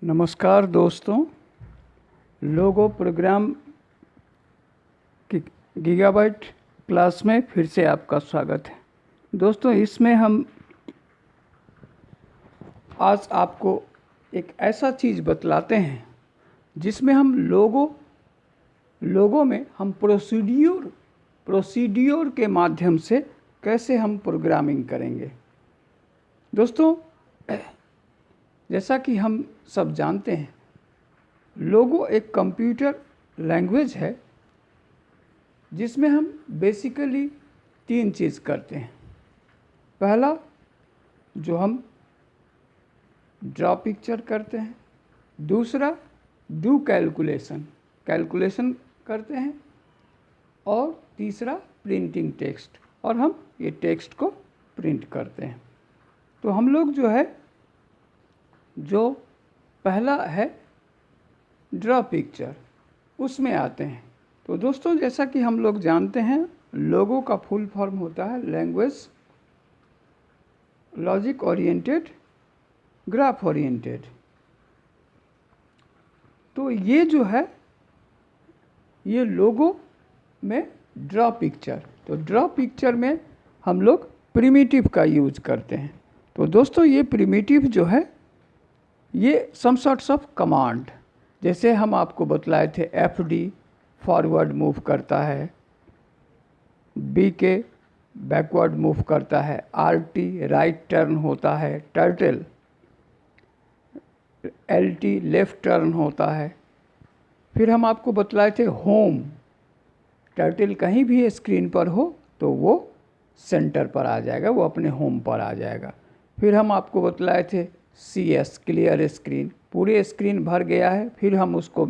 नमस्कार दोस्तों, लोगो प्रोग्राम की गीगाबाइट क्लास में फिर से आपका स्वागत है। दोस्तों, इसमें हम आज आपको एक ऐसा चीज़ बतलाते हैं जिसमें हम लोगों में हम प्रोसीड्यूर के माध्यम से कैसे हम प्रोग्रामिंग करेंगे। दोस्तों, जैसा कि हम सब जानते हैं, लोगो एक कंप्यूटर लैंग्वेज है जिसमें हम बेसिकली 3 चीज़ करते हैं। पहला, जो हम ड्रॉ पिक्चर करते हैं। दूसरा, डू कैलकुलेशन करते हैं। और तीसरा, प्रिंटिंग टेक्स्ट, और हम ये टेक्स्ट को प्रिंट करते हैं। तो हम लोग जो पहला है ड्रॉ पिक्चर, उसमें आते हैं। तो दोस्तों, जैसा कि हम लोग जानते हैं, लोगो का फुल फॉर्म होता है language logic oriented graph oriented. तो ये जो है, ये लोगो में ड्रॉ पिक्चर, तो ड्रॉ पिक्चर में हम लोग प्रिमिटिव का यूज करते हैं। तो दोस्तों, ये प्रिमिटिव जो है, ये सम सॉर्ट्स ऑफ कमांड, जैसे हम आपको बतलाए थे, FD फॉरवर्ड मूव करता है, BK बैकवर्ड मूव करता है, RT राइट टर्न होता है, टर्टल LT लेफ्ट टर्न होता है। फिर हम आपको बतलाए थे होम, टर्टल कहीं भी स्क्रीन पर हो तो वो सेंटर पर आ जाएगा, वो अपने होम पर आ जाएगा। फिर हम आपको बतलाए थे CS क्लियर स्क्रीन, पूरे स्क्रीन भर गया है, फिर हम उसको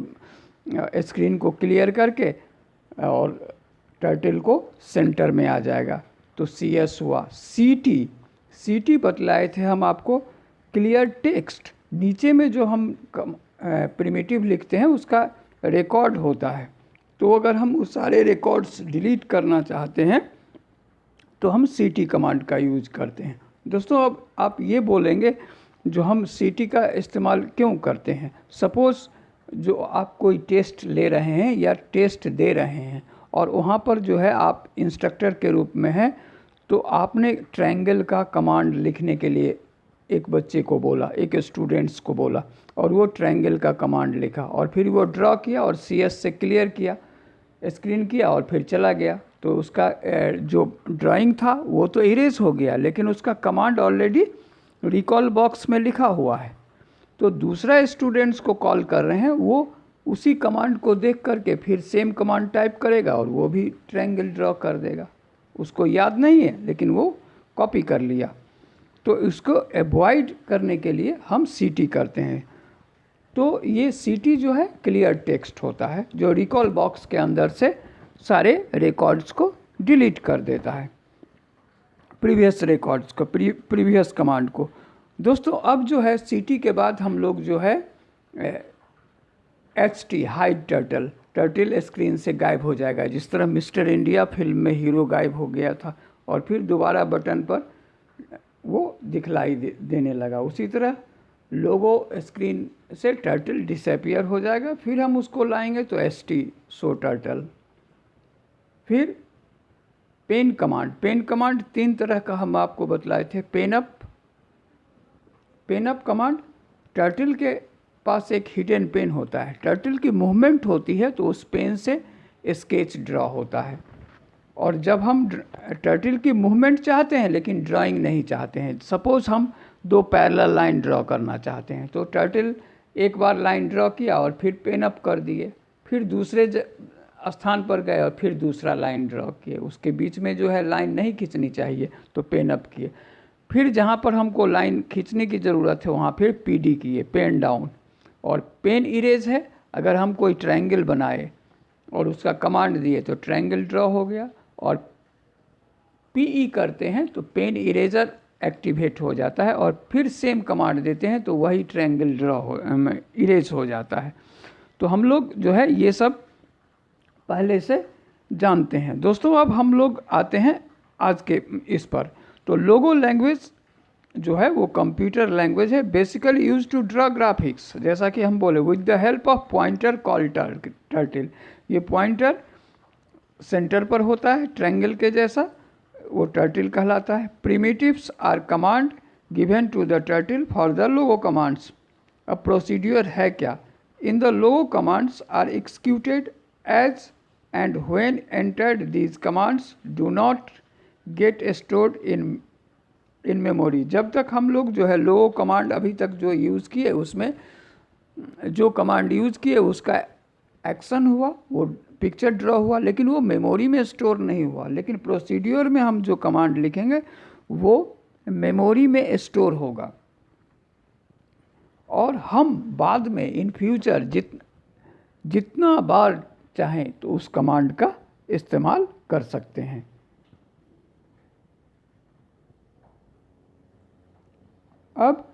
स्क्रीन को क्लियर करके और टर्टल को सेंटर में आ जाएगा, तो CS हुआ। CT बतलाए थे हम आपको, क्लियर टेक्स्ट, नीचे में जो हम प्रिमिटिव लिखते हैं उसका रिकॉर्ड होता है। तो अगर हम उस सारे रिकॉर्ड्स डिलीट करना चाहते हैं तो हम CT कमांड का यूज करते हैं। दोस्तों, अब आप ये बोलेंगे, जो हम CT का इस्तेमाल क्यों करते हैं? सपोज़ जो आप कोई टेस्ट ले रहे हैं या टेस्ट दे रहे हैं और वहाँ पर जो है आप इंस्ट्रक्टर के रूप में हैं, तो आपने ट्रायंगल का कमांड लिखने के लिए एक बच्चे को बोला, एक स्टूडेंट्स को बोला, और वो ट्रायंगल का कमांड लिखा और फिर वो ड्रॉ किया और CS से क्लियर किया, स्क्रीन किया और फिर चला गया। तो उसका जो ड्राइंग था वो तो इरेज हो गया, लेकिन उसका कमांड ऑलरेडी रिकॉल बॉक्स में लिखा हुआ है। तो दूसरा स्टूडेंट्स को कॉल कर रहे हैं, वो उसी कमांड को देख करके फिर सेम कमांड टाइप करेगा और वो भी ट्रायंगल ड्रॉ कर देगा। उसको याद नहीं है लेकिन वो कॉपी कर लिया। तो इसको अवॉइड करने के लिए हम CT करते हैं। तो ये CT जो है क्लियर टेक्स्ट होता है, जो रिकॉल बॉक्स के अंदर से सारे रिकॉर्ड्स को डिलीट कर देता है, प्रीवियस रिकॉर्ड्स को, प्रीवियस कमांड को। दोस्तों, अब जो है CT के बाद हम लोग जो है HT हाइड टर्टल स्क्रीन से गायब हो जाएगा, जिस तरह मिस्टर इंडिया फिल्म में हीरो गायब हो गया था और फिर दोबारा बटन पर वो दिखलाई देने लगा। उसी तरह लोगो स्क्रीन से टर्टल डिसअपियर हो जाएगा, फिर हम उसको लाएंगे तो ST शो टर्टल। फिर पेन कमांड 3 तरह का हम आपको बतलाए थे। पेन अप कमांड, टर्टल के पास एक हिडन पेन होता है, टर्टल की मूवमेंट होती है तो उस पेन से स्केच ड्रॉ होता है। और जब हम टर्टल की मूवमेंट चाहते हैं लेकिन ड्राइंग नहीं चाहते हैं, सपोज़ हम 2 पैरेलल लाइन ड्रॉ करना चाहते हैं, तो टर्टल एक बार लाइन ड्रॉ किया और फिर पेन अप कर दिए, फिर दूसरे स्थान पर गए और फिर दूसरा लाइन ड्रॉ किए, उसके बीच में जो है लाइन नहीं खींचनी चाहिए तो पेन अप किए, फिर जहाँ पर हमको लाइन खींचने की ज़रूरत है वहाँ फिर PD किए, पेन डाउन। और पेन इरेज है, अगर हम कोई ट्रायंगल बनाए और उसका कमांड दिए तो ट्रायंगल ड्रॉ हो गया, और PE करते हैं तो पेन इरेजर एक्टिवेट हो जाता है और फिर सेम कमांड देते हैं तो वही ट्रायंगल इरेज हो जाता है। तो हम लोग जो है ये सब पहले से जानते हैं। दोस्तों, अब हम लोग आते हैं आज के इस पर। तो लोगो लैंग्वेज जो है वो कंप्यूटर लैंग्वेज है, basically use to draw graphics. जैसा कि हम बोले with the help of pointer called turtle. ये पॉइंटर सेंटर पर होता है ट्रायंगल के जैसा, वो टर्टल कहलाता है। Primitives are command given to the turtle for the Logo commands. अब प्रोसीड्यूर है क्या? In the Logo commands are executed as and when entered these commands do not get stored in memory. जब तक हम लोग जो है लोगो कमांड अभी तक जो यूज़ किए, उसमें जो कमांड यूज़ किए उसका एक्शन हुआ, वो पिक्चर ड्रॉ हुआ, लेकिन वो मेमोरी में स्टोर नहीं हुआ। लेकिन प्रोसीड्यूर में हम जो कमांड लिखेंगे वो मेमोरी में स्टोर होगा, और हम बाद में इन फ्यूचर जितना बार चाहें तो उस कमांड का इस्तेमाल कर सकते हैं। अब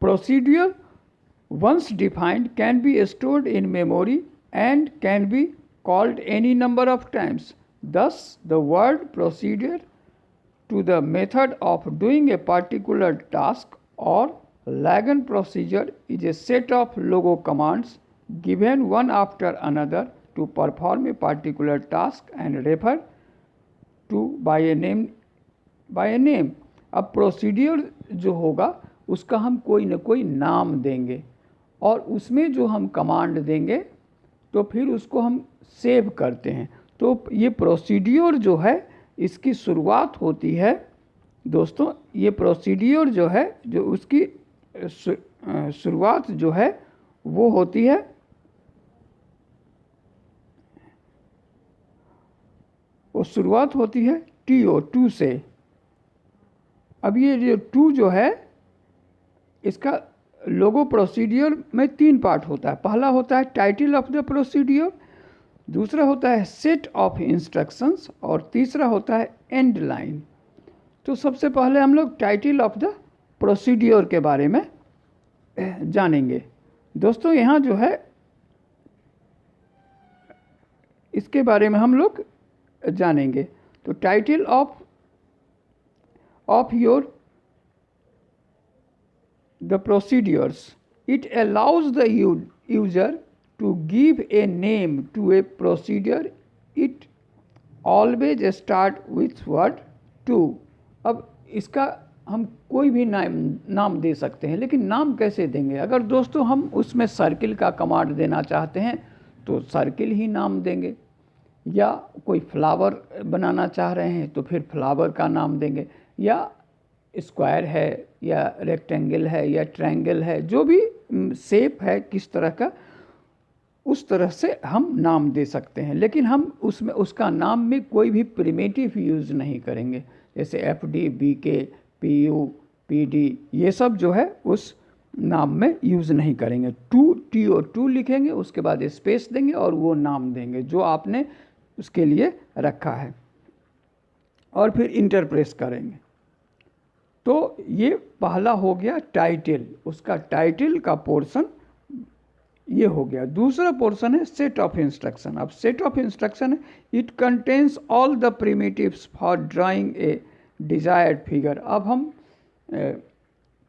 procedure once defined can be stored in memory and can be called any number of times. Thus, the word procedure to the method of doing a particular task or Lagan procedure is a set of logo commands given one after another to perform a particular task and refer to by a name. अब procedure जो होगा उसका हम कोई न कोई नाम देंगे, और उसमें जो हम कमांड देंगे तो फिर उसको हम सेव करते हैं। तो ये प्रोसीड्यूर जो है इसकी शुरुआत होती है दोस्तों, ये प्रोसीड्यूर जो है जो उसकी शुरुआत जो है वो होती है TO2 से। अब ये जो 2 जो है इसका लोगो प्रोसीड्यूर में 3 पार्ट होता है। पहला होता है टाइटल ऑफ द प्रोसीड्यूर, दूसरा होता है सेट ऑफ इंस्ट्रक्शंस, और तीसरा होता है एंड लाइन। तो सबसे पहले हम लोग टाइटल ऑफ द प्रोसीड्यूर के बारे में जानेंगे। दोस्तों यहाँ जो है इसके बारे में हम लोग जानेंगे। तो title of your the procedures, it allows the user to give a name to a procedure. It always start with word to। अब इसका हम कोई भी नाम दे सकते हैं, लेकिन नाम कैसे देंगे? अगर दोस्तों हम उसमें सर्किल का कमांड देना चाहते हैं तो सर्किल ही नाम देंगे, या कोई फ्लावर बनाना चाह रहे हैं तो फिर फ्लावर का नाम देंगे, या स्क्वायर है या रेक्टेंगल है या ट्रायंगल है, जो भी शेप है किस तरह का, उस तरह से हम नाम दे सकते हैं। लेकिन हम उसमें उसका नाम में कोई भी प्रिमिटिव यूज़ नहीं करेंगे, जैसे FD, BK, PU, PD, ये सब जो है उस नाम में यूज़ नहीं करेंगे। TO2 लिखेंगे, उसके बाद स्पेस देंगे और वो नाम देंगे जो आपने उसके लिए रखा है, और फिर इंटर प्रेस करेंगे। तो ये पहला हो गया टाइटल, उसका टाइटल का पोर्शन ये हो गया। दूसरा पोर्शन है सेट ऑफ इंस्ट्रक्शन। अब सेट ऑफ इंस्ट्रक्शन है, it contains all the primitives for drawing A desired figure. अब हम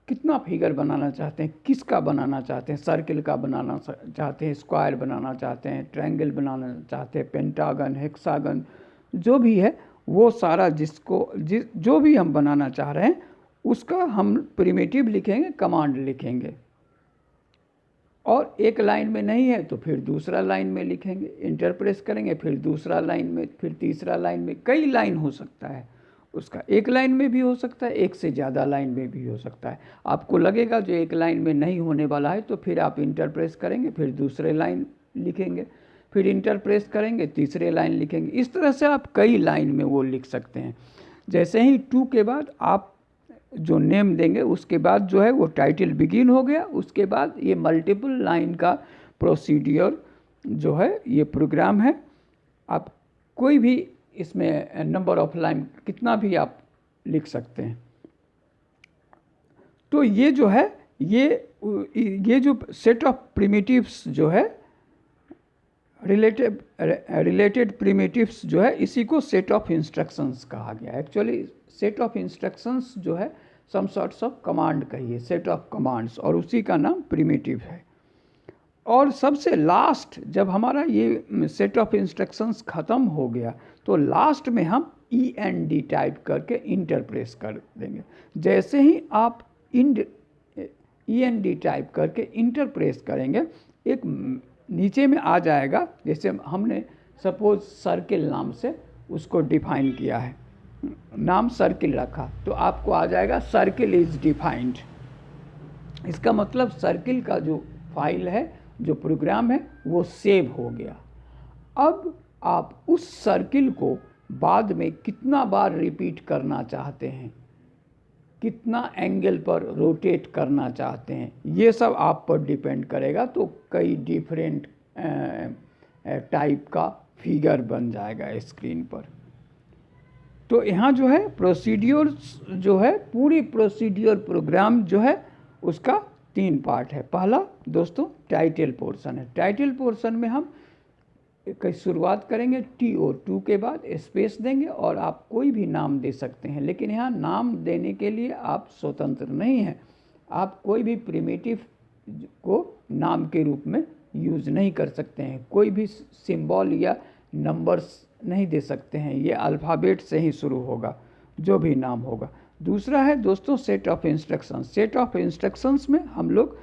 कितना फिगर बनाना चाहते हैं, किसका बनाना चाहते हैं? सर्किल का बनाना चाहते हैं, स्क्वायर बनाना चाहते हैं, ट्रायंगल बनाना चाहते हैं, पेंटागन, हेक्सागन, जो भी है वो सारा जो भी हम बनाना चाह रहे हैं उसका हम प्रिमिटिव लिखेंगे, कमांड लिखेंगे, और एक लाइन में नहीं है तो फिर दूसरा लाइन में लिखेंगे, इंटर प्रेस करेंगे, फिर दूसरा लाइन में, फिर तीसरा लाइन में। कई लाइन हो सकता है उसका, एक लाइन में भी हो सकता है, एक से ज़्यादा लाइन में भी हो सकता है। आपको लगेगा जो एक लाइन में नहीं होने वाला है तो फिर आप इंटर प्रेस करेंगे, फिर दूसरे लाइन लिखेंगे, फिर इंटर प्रेस करेंगे, तीसरे लाइन लिखेंगे। इस तरह से आप कई लाइन में वो लिख सकते हैं। जैसे ही 2 के बाद आप जो नेम देंगे उसके बाद जो है वो टाइटल बिगिन हो गया, उसके बाद ये मल्टीपल लाइन का प्रोसीड्यूर जो है ये प्रोग्राम है। आप कोई भी इसमें नंबर ऑफ लाइन कितना भी आप लिख सकते हैं। तो ये जो है ये जो सेट ऑफ प्रिमिटिव्स जो है रिलेटेड प्रिमिटिव्स जो है इसी को सेट ऑफ इंस्ट्रक्शंस कहा गया। एक्चुअली सेट ऑफ इंस्ट्रक्शंस जो है सम सॉर्ट्स ऑफ कमांड कहिए, सेट ऑफ कमांड्स, और उसी का नाम प्रिमिटिव है। और सबसे लास्ट जब हमारा ये सेट ऑफ इंस्ट्रक्शंस ख़त्म हो गया तो लास्ट में हम END टाइप करके इंटर प्रेस कर देंगे। जैसे ही आप END टाइप करके इंटर प्रेस करेंगे, एक नीचे में आ जाएगा, जैसे हमने सपोज सर्किल नाम से उसको डिफाइन किया है, नाम सर्किल रखा, तो आपको आ जाएगा सर्किल इज़ डिफाइंड। इसका मतलब सर्किल का जो फाइल है, जो प्रोग्राम है, वो सेव हो गया। अब आप उस सर्किल को बाद में कितना बार रिपीट करना चाहते हैं, कितना एंगल पर रोटेट करना चाहते हैं, ये सब आप पर डिपेंड करेगा। तो कई डिफरेंट टाइप का फिगर बन जाएगा स्क्रीन पर। तो यहाँ जो है प्रोसीड्यूर जो है, पूरी प्रोसीड्यूर प्रोग्राम जो है उसका 3 पार्ट है। पहला दोस्तों टाइटल पोर्शन है। टाइटल पोर्शन में हम की शुरुआत करेंगे TO2 के बाद स्पेस देंगे और आप कोई भी नाम दे सकते हैं, लेकिन यहाँ नाम देने के लिए आप स्वतंत्र नहीं हैं। आप कोई भी प्रिमिटिव को नाम के रूप में यूज़ नहीं कर सकते हैं, कोई भी सिंबल या नंबर्स नहीं दे सकते हैं, ये अल्फ़ाबेट से ही शुरू होगा जो भी नाम होगा। दूसरा है दोस्तों set of instructions. Set of instructions में हम लोग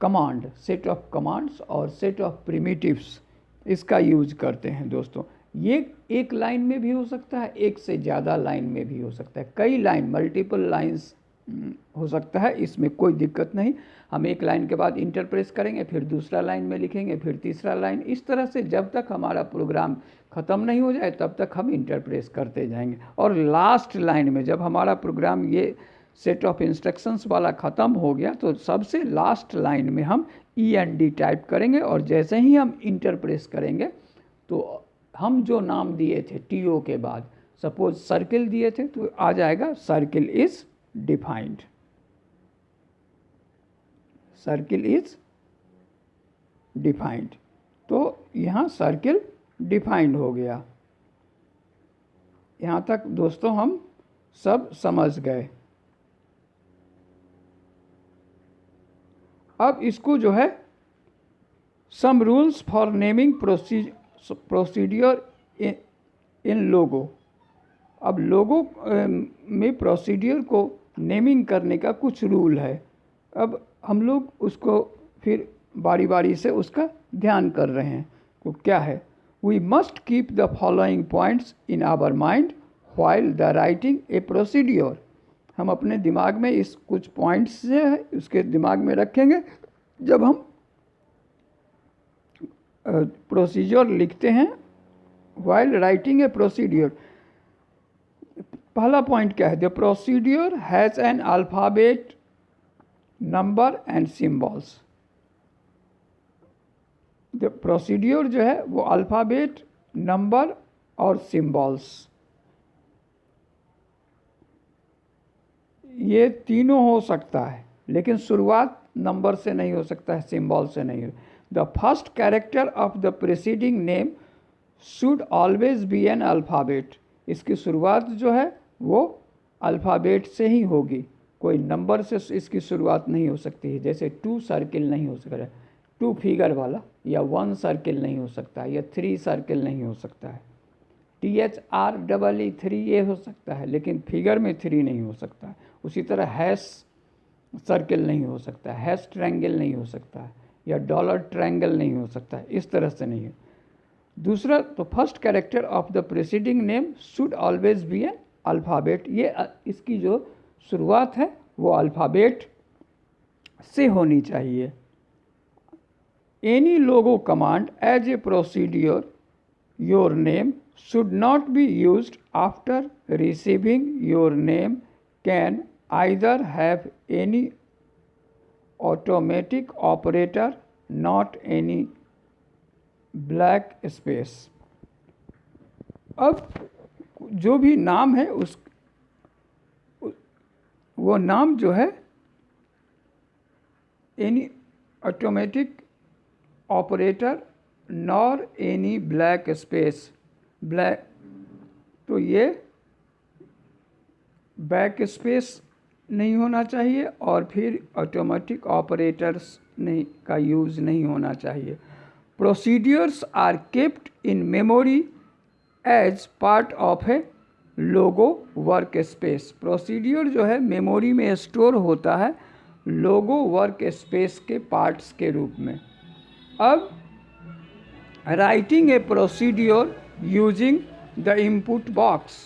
कमांड, सेट ऑफ कमांड्स और सेट ऑफ प्रिमिटिव्स इसका यूज करते हैं दोस्तों। ये एक लाइन में भी हो सकता है, एक से ज़्यादा लाइन में भी हो सकता है, कई लाइन, मल्टीपल लाइंस हो सकता है, इसमें कोई दिक्कत नहीं। हम एक लाइन के बाद इंटर प्रेस करेंगे, फिर दूसरा लाइन में लिखेंगे, फिर तीसरा लाइन, इस तरह से जब तक हमारा प्रोग्राम ख़त्म नहीं हो जाए तब तक हम इंटर प्रेस करते जाएंगे। और लास्ट लाइन में जब हमारा प्रोग्राम ये सेट ऑफ इंस्ट्रक्शंस वाला ख़त्म हो गया तो सबसे लास्ट लाइन में हम END टाइप करेंगे, और जैसे ही हम इंटर प्रेस करेंगे तो हम जो नाम दिए थे TO के बाद, सपोज सर्किल दिए थे, तो आ जाएगा circle is defined. Circle is defined. तो यहाँ सर्किल डिफाइंड हो गया। यहाँ तक दोस्तों हम सब समझ गए। अब इसको जो है some rules for naming procedure in Logo. अब लोगो में प्रोसीड्यूर को नेमिंग करने का कुछ रूल है। अब हम लोग उसको फिर बारी बारी से उसका ध्यान कर रहे हैं। तो क्या है? We must keep the following points in our mind while the writing a procedure. हम अपने दिमाग में इस कुछ पॉइंट्स से है उसके दिमाग में रखेंगे जब हम प्रोसीजर लिखते हैं। व्हाइल राइटिंग ए प्रोसीड्यूर, पहला पॉइंट क्या है? The procedure has an alphabet, number and symbols. The procedure जो है वो अल्फ़ाबेट, नंबर और सिम्बॉल्स, ये तीनों हो सकता है, लेकिन शुरुआत नंबर से नहीं हो सकता है, सिम्बॉल से नहीं हो। The first character of the preceding name should always be N alphabet. इसकी शुरुआत जो है वो अल्फ़ाबेट से ही होगी, कोई नंबर से इसकी शुरुआत नहीं हो सकती है। जैसे 2 सर्किल नहीं हो सकता है, 2 फिगर वाला, या 1 सर्किल नहीं हो सकता है, या 3 सर्किल नहीं हो सकता है। THREE 3 ये हो सकता है, लेकिन फिगर में 3 नहीं हो सकता है। उसी तरह हैश सर्किल नहीं हो सकता है, हैश ट्रायंगल नहीं हो सकता है, या डॉलर ट्रायंगल नहीं हो सकता है, इस तरह से नहीं है। दूसरा, तो first character of the preceding name should always be N alphabet. ये इसकी जो शुरुआत है वो अल्फ़ाबेट से होनी चाहिए। Any Logo command as a procedure your name should not be used after receiving your name can either have any automatic operator, not any black space। अब जो भी नाम है वो नाम जो है any automatic operator nor any black space, black, तो ये बैक स्पेस नहीं होना चाहिए और फिर ऑटोमेटिक ऑपरेटर्स नहीं का यूज़ नहीं होना चाहिए। Procedures are kept in memory as part of a Logo work space. Procedure जो है मेमोरी में स्टोर होता है लोगो वर्क स्पेस के पार्ट्स के रूप में। अब writing a procedure using the input box.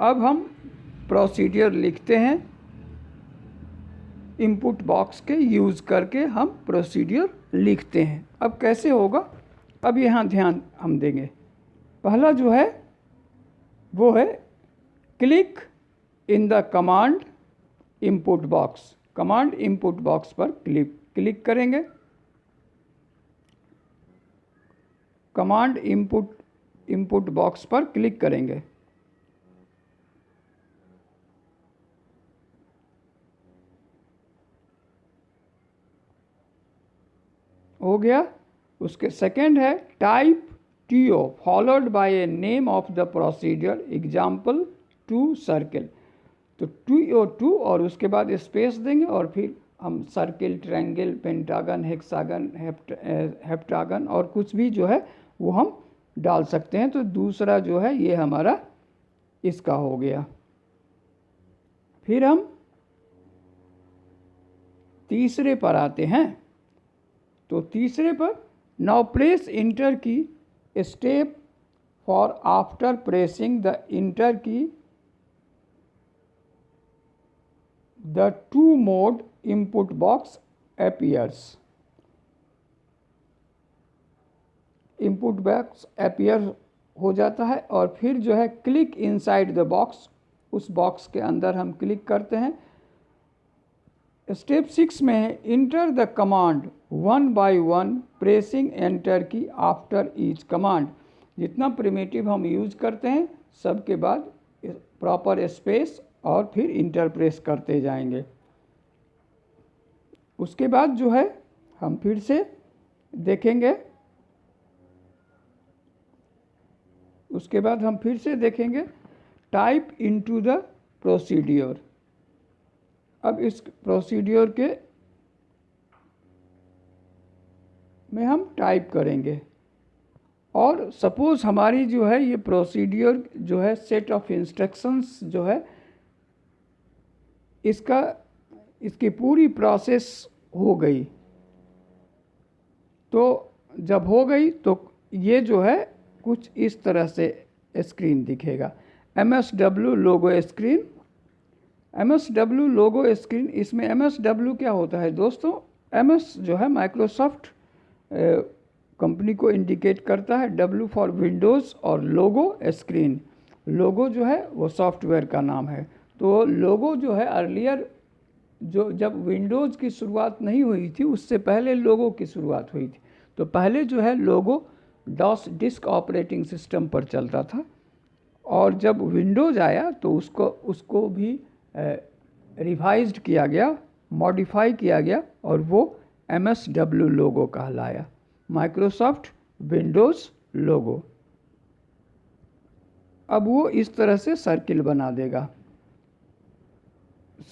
अब हम प्रोसीड्यूर लिखते हैं इनपुट बॉक्स के यूज़ करके हम प्रोसीड्यूर लिखते हैं। अब कैसे होगा, अब यहाँ ध्यान हम देंगे। पहला जो है वो है click in the command input box. Command input box पर क्लिक करेंगे। कमांड इनपुट बॉक्स पर क्लिक करेंगे। हो गया। उसके सेकंड है type TO followed by a name of the procedure example to circle. तो TO2 और उसके बाद स्पेस देंगे और फिर हम circle, triangle, pentagon, hexagon, heptagon और कुछ भी जो है वो हम डाल सकते हैं। तो दूसरा जो है ये हमारा इसका हो गया। फिर हम तीसरे पर आते हैं। तो तीसरे पर now press enter key step four after pressing the enter key the to mode input box appears. Input box appear हो जाता है और फिर जो है क्लिक इनसाइड द बॉक्स, उस बॉक्स के अंदर हम क्लिक करते हैं। स्टेप 6 में है enter the command 1 by 1 pressing enter key after each command. जितना प्रिमिटिव हम यूज करते हैं सबके बाद प्रॉपर स्पेस और फिर इंटर प्रेस करते जाएंगे। उसके बाद जो है हम फिर से देखेंगे, उसके बाद हम फिर से देखेंगे टाइप इनटू द प्रोसीड्यूर। अब इस प्रोसीड्यूर के में हम टाइप करेंगे और सपोज हमारी जो है ये प्रोसीड्यूर जो है सेट ऑफ इंस्ट्रक्शंस जो है इसकी पूरी प्रोसेस हो गई। तो जब हो गई तो ये जो है कुछ इस तरह से स्क्रीन दिखेगा। MSW लोगो स्क्रीन। MSW लोगो स्क्रीन, इसमें MSW क्या होता है दोस्तों? MS जो है माइक्रोसॉफ्ट कंपनी को इंडिकेट करता है, W फॉर विंडोज़ और लोगो स्क्रीन। लोगो जो है वो सॉफ्टवेयर का नाम है। तो लोगो जो है अर्लियर जो जब विंडोज़ की शुरुआत नहीं हुई थी उससे पहले लोगो की शुरुआत हुई थी। तो पहले जो है लोगो डॉस डिस्क ऑपरेटिंग सिस्टम पर चलता था और जब विंडोज़ आया तो उसको भी रिवाइज्ड किया गया, मॉडिफाई किया गया और वो MSW लोगो कहलाया, माइक्रोसॉफ्ट विंडोज़ लोगो। अब वो इस तरह से सर्किल बना देगा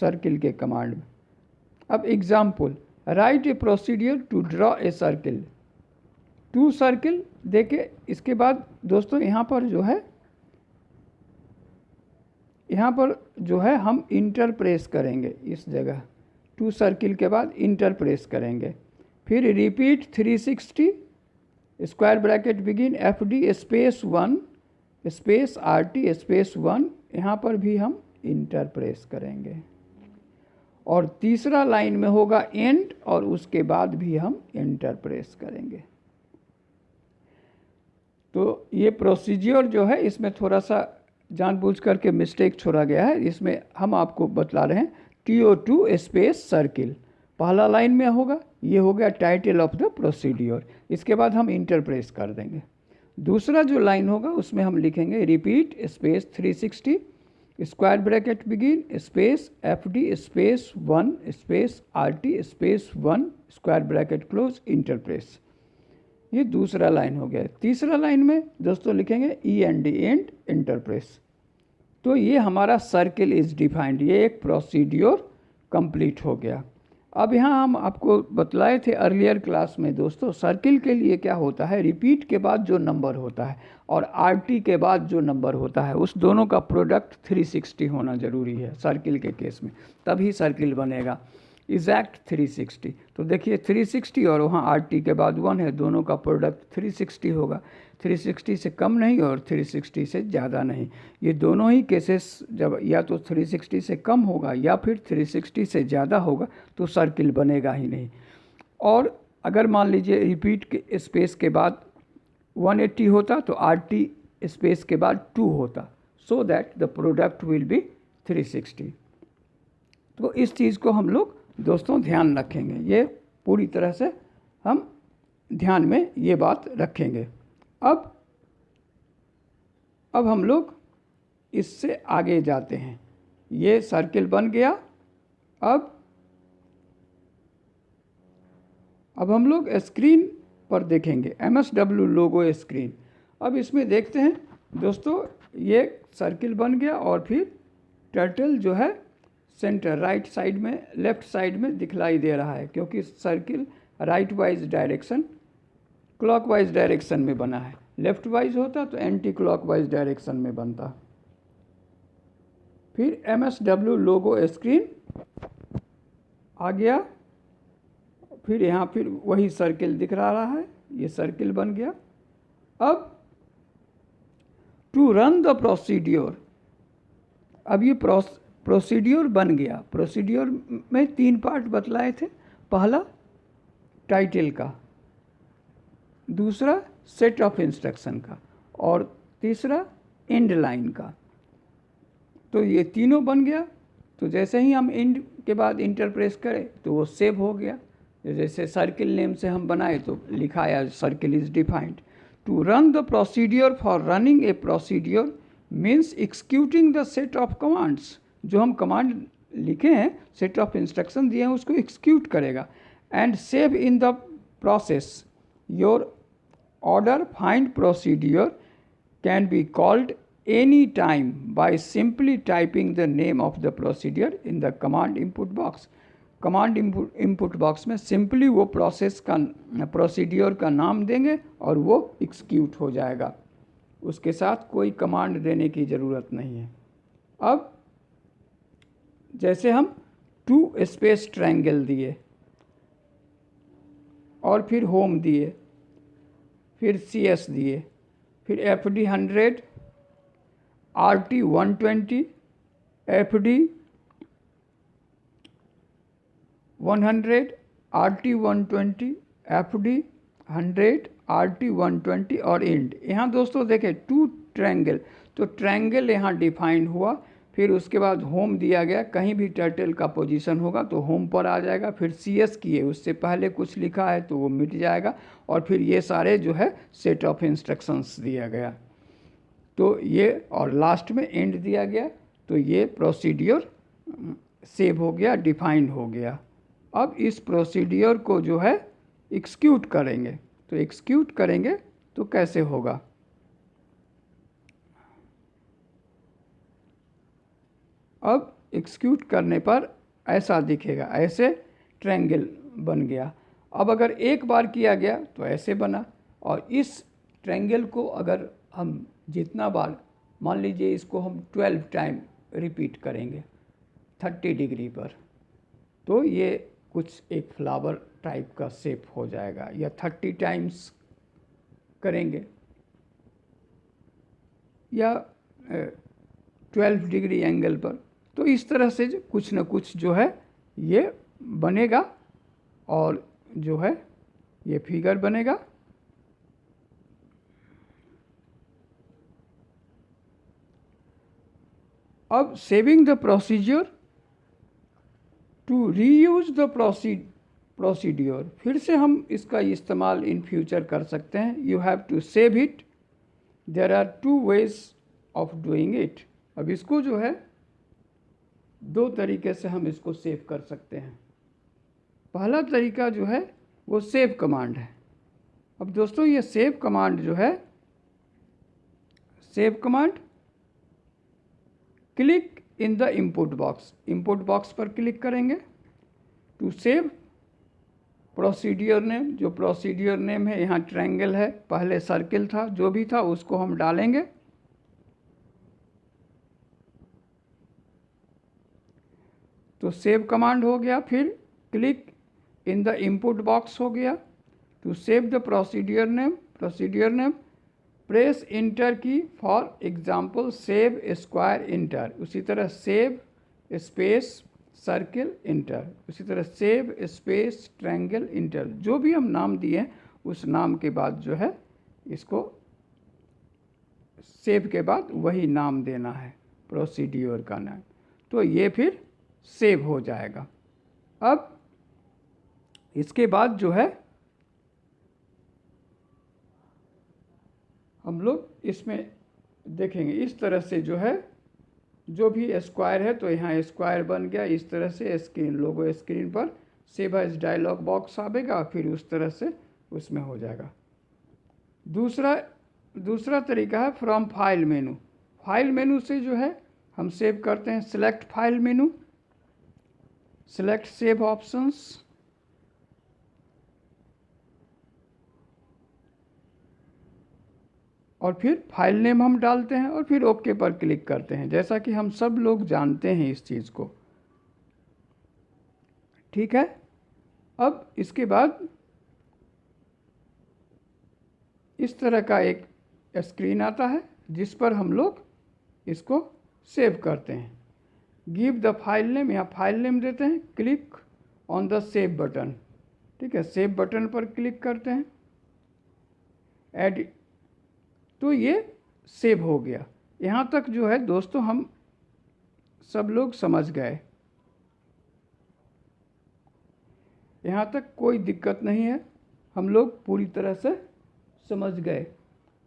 सर्किल के कमांड में। अब example, write a procedure to draw a circle. To circle देखे इसके बाद दोस्तों यहाँ पर जो है हम इंटर प्रेस करेंगे इस जगह। टू सर्किल के बाद इंटर प्रेस करेंगे। फिर repeat 360 square bracket begin FD space 1 space RT space 1, यहाँ पर भी हम इंटर प्रेस करेंगे। और तीसरा लाइन में होगा एंड और उसके बाद भी हम इंटर प्रेस करेंगे। तो ये प्रोसीजर जो है इसमें थोड़ा सा जानबूझ करके मिस्टेक छोड़ा गया है। इसमें हम आपको बतला रहे हैं TO2 स्पेस सर्किल पहला लाइन में होगा, ये हो गया टाइटल ऑफ द प्रोसीड्यूर। इसके बाद हम इंटर प्रेस कर देंगे। दूसरा जो लाइन होगा उसमें हम लिखेंगे repeat space 360 square bracket begin space FD space 1 space RT space 1 square bracket close enter press. ये दूसरा लाइन हो गया। तीसरा लाइन में दोस्तों लिखेंगे END एंड इंटर प्रेस। तो ये हमारा सर्किल इज़ डिफाइंड। ये एक प्रोसीड्यूर कंप्लीट हो गया। अब यहाँ हम आपको बतलाए थे अर्लियर क्लास में दोस्तों, सर्किल के लिए क्या होता है, रिपीट के बाद जो नंबर होता है और आरटी के बाद जो नंबर होता है उस दोनों का प्रोडक्ट 360 होना ज़रूरी है सर्किल के केस में, तभी सर्किल बनेगा एग्जैक्ट 360। तो देखिए 360 और वहाँ आरटी के बाद 1 है, दोनों का प्रोडक्ट 360 होगा। 360 से कम नहीं और 360 से ज़्यादा नहीं। ये दोनों ही केसेस जब या तो 360 से कम होगा या फिर 360 से ज़्यादा होगा तो सर्किल बनेगा ही नहीं। और अगर मान लीजिए रिपीट के स्पेस के बाद 180 होता तो आरटी स्पेस के बाद 2 होता, so that the product will B 360। तो इस चीज़ को हम लोग दोस्तों ध्यान रखेंगे, ये पूरी तरह से हम ध्यान में ये बात रखेंगे। अब हम लोग इससे आगे जाते हैं। ये सर्किल बन गया। अब हम लोग स्क्रीन पर देखेंगे MSW लोगो स्क्रीन। अब इसमें देखते हैं दोस्तों, ये सर्किल बन गया और फिर टर्टल जो है सेंटर राइट साइड में, लेफ्ट साइड में दिखलाई दे रहा है, क्योंकि circle right wise direction clockwise direction में बना है। लेफ्ट वाइज होता तो एंटी क्लॉकवाइज डायरेक्शन में बनता। फिर MSW लोगो स्क्रीन आ गया। फिर यहाँ फिर वही सर्किल दिख रहा है, ये सर्किल बन गया। अब टू रन द प्रोसीड्योर, अब ये प्रोसीड्योर बन गया। प्रोसीड्योर में 3 पार्ट बतलाए थे, पहला टाइटल का, दूसरा सेट ऑफ इंस्ट्रक्शन का और तीसरा एंड लाइन का। तो ये तीनों बन गया। तो जैसे ही हम एंड के बाद इंटर प्रेस करें तो वो सेव हो गया। जैसे सर्किल नेम से हम बनाए तो लिखा है circle is defined. To run the procedure for running a procedure means executing the set of commands. जो हम कमांड लिखे हैं, सेट ऑफ इंस्ट्रक्शन दिए हैं, उसको एक्सिक्यूट करेगा। And save in the process your order find procedure can be called any time by simply typing the name of the procedure in the command input box। Command input box में simply वो procedure का नाम देंगे और वो execute हो जाएगा। उसके साथ कोई कमांड देने की ज़रूरत नहीं है। अब जैसे हम 2 स्पेस ट्रायंगल दिए और फिर होम दिए, फिर CS दिए, फिर FD 100, RT 120, FD 100, RT 120, FD 100, RT 120 और एंड। यहाँ दोस्तों देखें 2 ट्रायंगल, तो ट्रायंगल यहाँ डिफाइन हुआ। फिर उसके बाद होम दिया गया, कहीं भी टर्टल का पोजीशन होगा तो होम पर आ जाएगा। फिर CS किए, उससे पहले कुछ लिखा है तो वो मिट जाएगा। और फिर ये सारे जो है सेट ऑफ इंस्ट्रक्शंस दिया गया, तो ये, और लास्ट में एंड दिया गया। तो ये प्रोसीड्योर सेव हो गया, डिफाइंड हो गया। अब इस प्रोसीड्योर को जो है एक्सिक्यूट करेंगे। तो एक्सिक्यूट करेंगे तो कैसे होगा, अब एक्सिक्यूट करने पर ऐसा दिखेगा, ऐसे ट्रायंगल बन गया। अब अगर एक बार किया गया तो ऐसे बना, और इस ट्रायंगल को अगर हम जितना बार, मान लीजिए इसको हम 12 टाइम रिपीट करेंगे 30 डिग्री पर, तो ये कुछ एक फ्लावर टाइप का शेप हो जाएगा। या 30 टाइम्स करेंगे या 12 डिग्री एंगल पर, तो इस तरह से कुछ न कुछ जो है ये बनेगा और जो है ये फिगर बनेगा। अब saving the procedure to reuse the procedure, फिर से हम इसका इस्तेमाल इन फ्यूचर कर सकते हैं। You have to save it, there are 2 ways of doing it. अब इसको जो है 2 तरीके से हम इसको सेव कर सकते हैं। पहला तरीका जो है वो सेव कमांड है। अब दोस्तों ये सेव कमांड जो है, save command click in the input box पर क्लिक करेंगे। टू सेव प्रोसीड्यूर नेम, जो प्रोसीड्यूर नेम है यहाँ ट्रायंगल है, पहले सर्किल था, जो भी था उसको हम डालेंगे। तो सेव कमांड हो गया। फिर click in the input box हो गया। To save the procedure name press enter key, for example save square enter, उसी तरह सेव स्पेस सर्किल इंटर, उसी तरह सेव स्पेस ट्रायंगल इंटर, जो भी हम नाम दिए हैं उस नाम के बाद जो है इसको सेव के बाद वही नाम देना है, प्रोसीड्यूर का नाम। तो ये फिर सेव हो जाएगा। अब इसके बाद जो है हम लोग इसमें देखेंगे इस तरह से जो है, जो भी स्क्वायर है तो यहाँ स्क्वायर बन गया, इस तरह से स्क्रीन लोगो स्क्रीन पर सेव एज डायलॉग बॉक्स आएगा, फिर उस तरह से उसमें हो जाएगा। दूसरा तरीका है from file menu. File menu से जो है हम सेव करते हैं। Select file menu, select save options, और फिर फाइल नेम हम डालते हैं और फिर ओके पर क्लिक करते हैं, जैसा कि हम सब लोग जानते हैं इस चीज़ को। ठीक है। अब इसके बाद इस तरह का एक स्क्रीन आता है जिस पर हम लोग इसको सेव करते हैं। गिव द फाइल नेम, यहाँ फाइल नेम देते हैं। Click on the save button, ठीक है, सेव बटन पर क्लिक करते हैं। एडिट, तो ये सेव हो गया। यहाँ तक जो है दोस्तों हम सब लोग समझ गए, यहाँ तक कोई दिक्कत नहीं है, हम लोग पूरी तरह से समझ गए।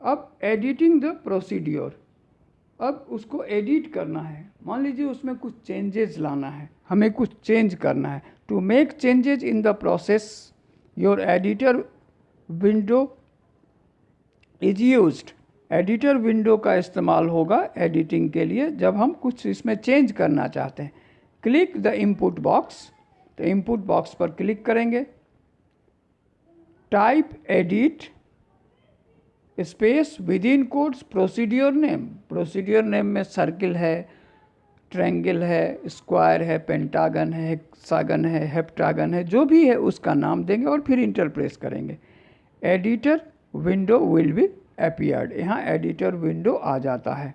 अब एडिटिंग द प्रोसीड्यूर, अब उसको एडिट करना है। मान लीजिए उसमें कुछ चेंजेस लाना है, हमें कुछ चेंज करना है। To make changes in the process your editor window is used. Editor window का इस्तेमाल होगा एडिटिंग के लिए जब हम कुछ इसमें चेंज करना चाहते हैं। क्लिक द इनपुट बॉक्स, तो इनपुट बॉक्स पर क्लिक करेंगे। Type edit space with in quotes procedure name, procedure name में सर्किल है, ट्रायंगल है, स्क्वायर है, पेंटागन है, हेक्सागन है, हेप्टागन है, जो भी है उसका नाम देंगे और फिर इंटर प्रेस करेंगे। Editor window will be appeared, यहाँ एडिटर विंडो आ जाता है।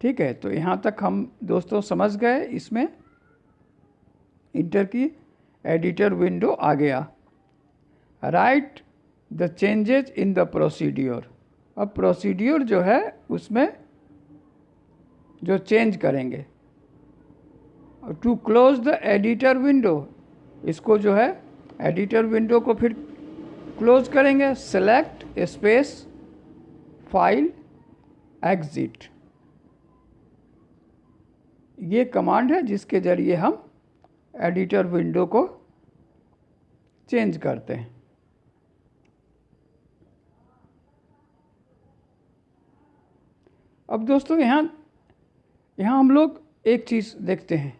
ठीक है, तो यहाँ तक हम दोस्तों समझ गए। इसमें इंटर की, एडिटर विंडो आ गया। Write the changes in the procedure, अब प्रोसीड्यूर जो है उसमें जो चेंज करेंगे। To close the editor window, इसको जो है एडिटर विंडो को फिर क्लोज करेंगे। सेलेक्ट स्पेस फाइल एग्जिट, ये कमांड है जिसके ज़रिए हम एडिटर विंडो को चेंज करते हैं। अब दोस्तों यहाँ हम लोग एक चीज़ देखते हैं।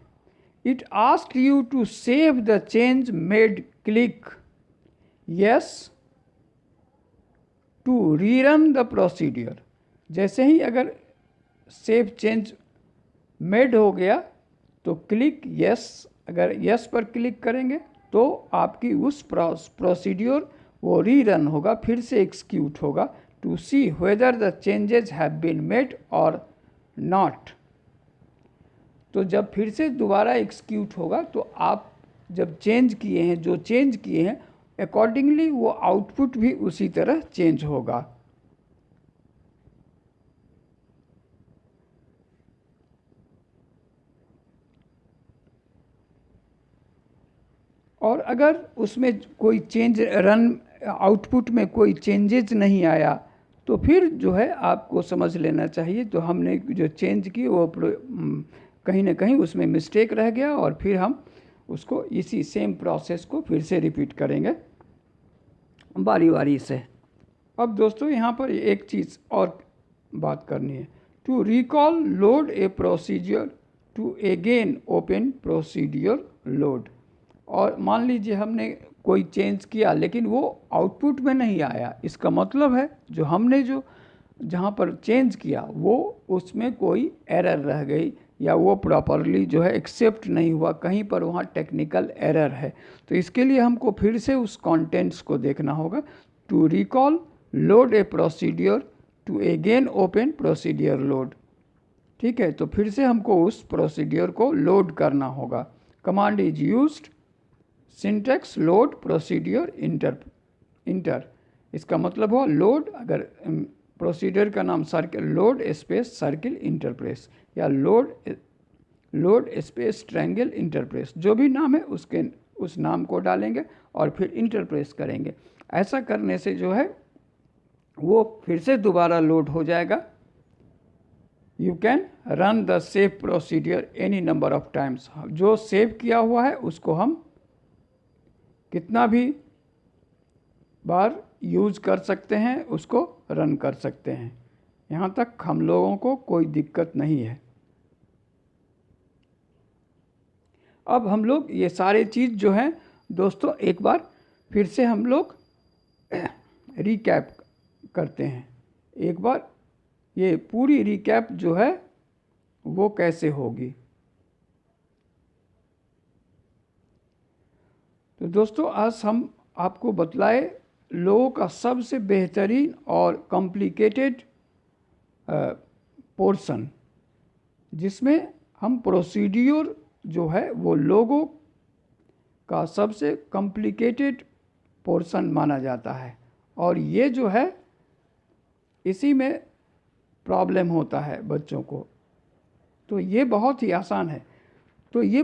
It ask you to save the change made, click yes to rerun the procedure. जैसे ही अगर सेव चेंज मेड हो गया तो क्लिक यस, अगर यस पर क्लिक करेंगे तो आपकी उस प्रोसीड्यूर वो रीरन होगा, फिर से एग्जीक्यूट होगा। To see whether the changes have been made और नॉट, तो जब फिर से दोबारा एग्जीक्यूट होगा तो आप जब चेंज किए हैं, जो चेंज किए हैं अकॉर्डिंगली वो आउटपुट भी उसी तरह चेंज होगा। और अगर उसमें कोई चेंज रन आउटपुट में कोई चेंजेज नहीं आया तो फिर जो है आपको समझ लेना चाहिए तो हमने जो चेंज की वो कहीं ना कहीं उसमें मिस्टेक रह गया, और फिर हम उसको इसी सेम प्रोसेस को फिर से रिपीट करेंगे बारी बारी से। अब दोस्तों यहाँ पर एक चीज़ और बात करनी है। To recall load a procedure to again open procedure load. और मान लीजिए हमने कोई चेंज किया लेकिन वो आउटपुट में नहीं आया, इसका मतलब है जो हमने जो जहाँ पर चेंज किया वो उसमें कोई एरर रह गई या वो प्रॉपरली जो है एक्सेप्ट नहीं हुआ, कहीं पर वहाँ टेक्निकल एरर है। तो इसके लिए हमको फिर से उस कंटेंट्स को देखना होगा। To recall load a procedure to again open procedure load. ठीक है, तो फिर से हमको उस प्रोसीड्योर को लोड करना होगा। Command is used, syntax load procedure inter. इसका मतलब हो लोड, अगर प्रोसीड्योर का नाम circle, load space circle enterprise या लोड स्पेस ट्रायंगल इंटरप्रेस, जो भी नाम है उसके उस नाम को डालेंगे और फिर इंटरप्रेस करेंगे। ऐसा करने से जो है वो फिर से दोबारा लोड हो जाएगा। You can run the save procedure any number of times. जो सेव किया हुआ है उसको हम कितना भी बार यूज़ कर सकते हैं, उसको रन कर सकते हैं। यहाँ तक हम लोगों को कोई दिक्कत नहीं है। अब हम लोग ये सारे चीज़ जो हैं दोस्तों एक बार फिर से हम लोग रिकैप करते हैं। एक बार ये पूरी रिकैप जो है वो कैसे होगी। तो दोस्तों आज हम आपको बतलाए लोगों का सबसे बेहतरीन और कॉम्प्लिकेटेड पोर्शन, जिसमें हम प्रोसीड्योर जो है वो लोगों का सबसे कॉम्प्लिकेटेड पोर्शन माना जाता है। और ये जो है इसी में प्रॉब्लम होता है बच्चों को। तो ये बहुत ही आसान है। तो ये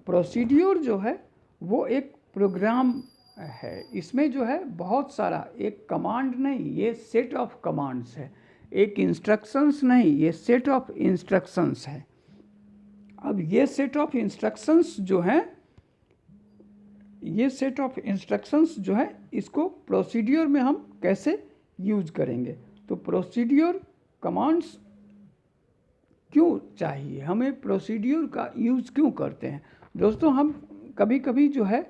प्रोसीड्योर जो है वो एक प्रोग्राम है। इसमें जो है बहुत सारा, एक कमांड नहीं, ये सेट ऑफ कमांड्स है। एक इंस्ट्रक्शंस नहीं, ये सेट ऑफ इंस्ट्रक्शंस है। अब ये सेट ऑफ इंस्ट्रक्शंस जो हैं, ये सेट ऑफ इंस्ट्रक्शंस जो है इसको प्रोसीड्योर में हम कैसे यूज करेंगे। तो प्रोसीड्योर कमांड्स क्यों चाहिए, हमें प्रोसीड्योर का यूज़ क्यों करते हैं दोस्तों। हम कभी कभी जो है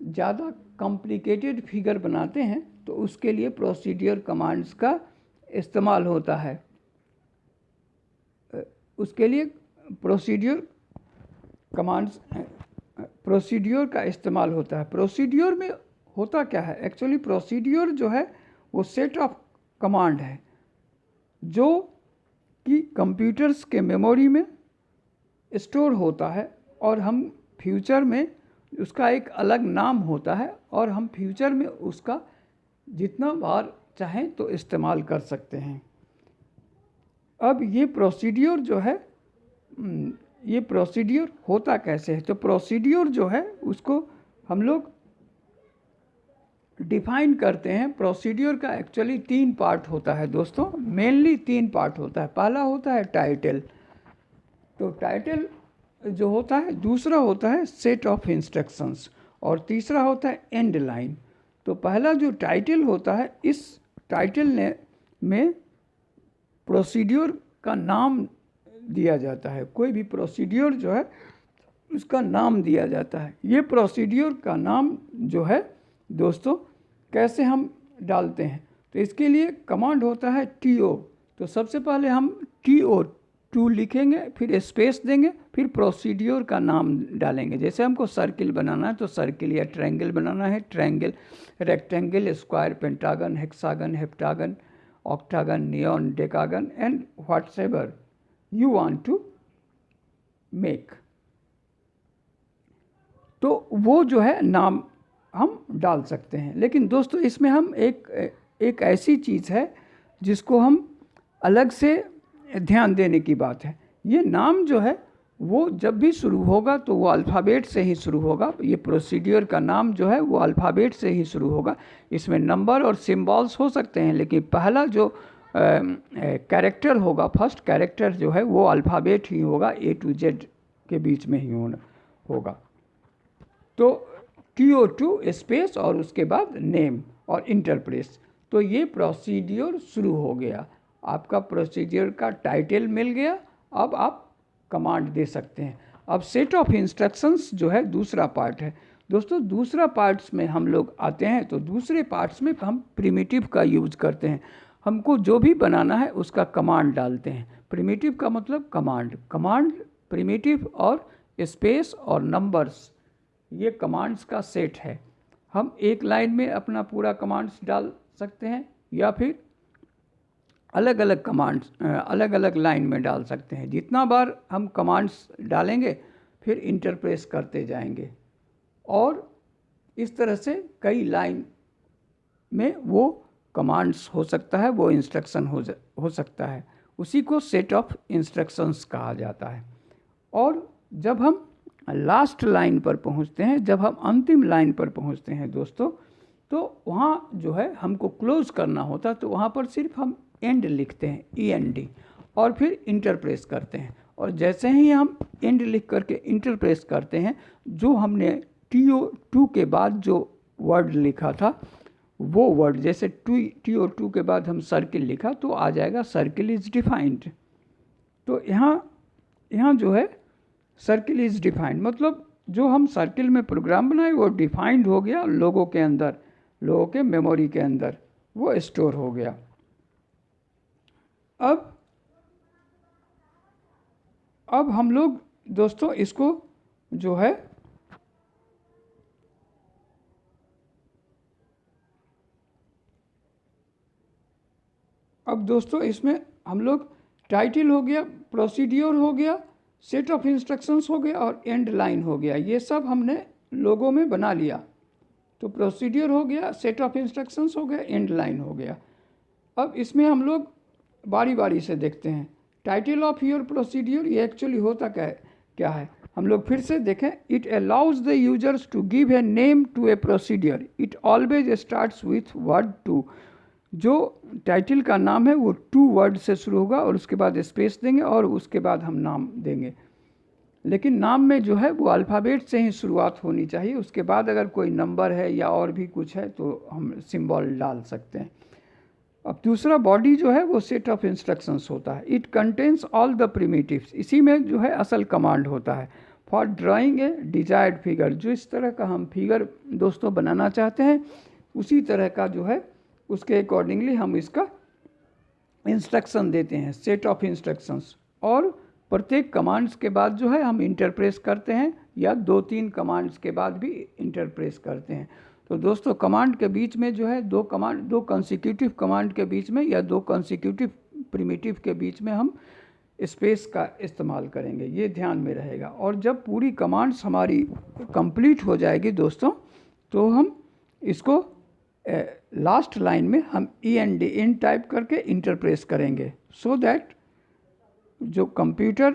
ज़्यादा कॉम्प्लिकेटेड फिगर बनाते हैं तो उसके लिए प्रोसीड्योर कमांड्स का इस्तेमाल होता है। उसके लिए प्रोसीड्योर कमांड्स, प्रोसीड्योर का इस्तेमाल होता है। प्रोसीड्योर में होता क्या है, एक्चुअली प्रोसीड्योर जो है वो सेट ऑफ कमांड है जो कि कंप्यूटर्स के मेमोरी में स्टोर होता है और हम फ्यूचर में उसका एक अलग नाम होता है और हम फ्यूचर में उसका जितना बार चाहें तो इस्तेमाल कर सकते हैं। अब ये प्रोसीड्योर जो है, ये प्रोसीड्योर होता कैसे है। तो प्रोसीड्योर जो है उसको हम लोग डिफाइन करते हैं। प्रोसीड्योर का एक्चुअली 3 पार्ट होता है दोस्तों, मेनली 3 पार्ट होता है। पहला होता है टाइटल, तो टाइटल जो होता है, दूसरा होता है सेट ऑफ इंस्ट्रक्शंस और तीसरा होता है एंड लाइन। तो पहला जो टाइटल होता है, इस टाइटल में प्रोसीड्योर का नाम दिया जाता है। कोई भी प्रोसीड्योर जो है उसका नाम दिया जाता है। ये प्रोसीड्योर का नाम जो है दोस्तों कैसे हम डालते हैं, तो इसके लिए कमांड होता है TO। तो सबसे पहले हम TO2 लिखेंगे, फिर स्पेस देंगे, फिर प्रोसीड्योर का नाम डालेंगे। जैसे हमको सर्किल बनाना है तो सर्किल, या ट्रायंगल बनाना है triangle, rectangle, square, pentagon, hexagon, heptagon, octagon, नियॉन, decagon and whatever you want to make. तो वो जो है नाम हम डाल सकते हैं। लेकिन दोस्तों इसमें हम एक ऐसी चीज़ है जिसको हम अलग से ध्यान देने की बात है। ये नाम जो है वो जब भी शुरू होगा तो वो अल्फ़ाबेट से ही शुरू होगा। ये प्रोसीड्योर का नाम जो है वो अल्फ़ाबेट से ही शुरू होगा। इसमें नंबर और सिम्बॉल्स हो सकते हैं, लेकिन पहला जो कैरेक्टर होगा, फर्स्ट कैरेक्टर जो है वो अल्फ़ाबेट ही होगा, A to Z के बीच में ही होगा। तो TO2 स्पेस और उसके बाद नेम और इंटरप्रेस। तो ये प्रोसीड्योर शुरू हो गया, आपका प्रोसीड्योर का टाइटल मिल गया। अब आप कमांड दे सकते हैं। अब सेट ऑफ इंस्ट्रक्शंस जो है दूसरा पार्ट है दोस्तों। दूसरा पार्ट्स में हम लोग आते हैं तो दूसरे पार्ट्स में हम प्रिमिटिव का यूज़ करते हैं। हमको जो भी बनाना है उसका कमांड डालते हैं। प्रिमिटिव का मतलब कमांड प्रिमिटिव और स्पेस और नंबर्स, ये कमांड्स का सेट है। हम एक लाइन में अपना पूरा कमांड्स डाल सकते हैं या फिर अलग अलग कमांड्स अलग अलग लाइन में डाल सकते हैं। जितना बार हम कमांड्स डालेंगे फिर इंटरप्रेस करते जाएंगे और इस तरह से कई लाइन में वो कमांड्स हो सकता है, वो इंस्ट्रक्शन हो सकता है। उसी को सेट ऑफ इंस्ट्रक्शंस कहा जाता है। और जब हम लास्ट लाइन पर पहुंचते हैं, जब हम अंतिम लाइन पर पहुंचते हैं दोस्तों, तो वहाँ जो है हमको क्लोज करना होता है, तो वहाँ पर सिर्फ हम एंड लिखते हैं END और फिर इंटरप्रेस करते हैं। और जैसे ही हम एंड लिख करके इंटरप्रेस करते हैं, जो हमने TO2 के बाद जो वर्ड लिखा था वो वर्ड, जैसे TO2 के बाद हम सर्किल लिखा तो आ जाएगा सर्किल इज़ डिफाइंड। तो यहाँ जो है सर्किल इज़ डिफाइंड मतलब जो हम सर्किल में प्रोग्राम बनाए वो डिफाइंड हो गया, लोगों के अंदर, लोगों के मेमोरी के अंदर वो स्टोर हो गया। अब हम लोग दोस्तों इसको जो है अब दोस्तों इसमें हम लोग टाइटल हो गया, प्रोसीड्योर हो गया, सेट ऑफ इंस्ट्रक्शंस हो गया और एंड लाइन हो गया। ये सब हमने लोगों में बना लिया। तो प्रोसीड्योर हो गया, सेट ऑफ इंस्ट्रक्शंस हो गया, एंड लाइन हो गया। अब इसमें हम लोग बारी बारी से देखते हैं। टाइटल ऑफ योर प्रोसीड्योर ये एक्चुअली होता क्या है, हम लोग फिर से देखें। It allows the users to give a name to a procedure. It always starts with word to. जो टाइटल का नाम है वो 2 वर्ड से शुरू होगा और उसके बाद स्पेस देंगे और उसके बाद हम नाम देंगे। लेकिन नाम में जो है वो अल्फ़ाबेट से ही शुरुआत होनी चाहिए। उसके बाद अगर कोई नंबर है या और भी कुछ है तो हम सिंबल डाल सकते हैं। अब दूसरा बॉडी जो है वो सेट ऑफ इंस्ट्रक्शंस होता है। It contains all the primitives. इसी में जो है असल कमांड होता है। For drawing A desired figure, जो इस तरह का हम फिगर दोस्तों बनाना चाहते हैं उसी तरह का जो है उसके अकॉर्डिंगली हम इसका इंस्ट्रक्शन देते हैं, सेट ऑफ इंस्ट्रक्शंस। और प्रत्येक कमांड्स के बाद जो है हम इंटरप्रेस करते हैं या 2-3 कमांड्स के बाद भी इंटरप्रेस करते हैं। तो दोस्तों कमांड के बीच में जो है दो कंसेक्यूटिव कमांड के बीच में या 2 कंसेक्यूटिव प्रिमिटिव के बीच में हम स्पेस का इस्तेमाल करेंगे, ये ध्यान में रहेगा। और जब पूरी कमांड्स हमारी कंप्लीट हो जाएगी दोस्तों तो हम इसको लास्ट लाइन में हम END टाइप करके इंटरप्रेस करेंगे, सो दैट जो कंप्यूटर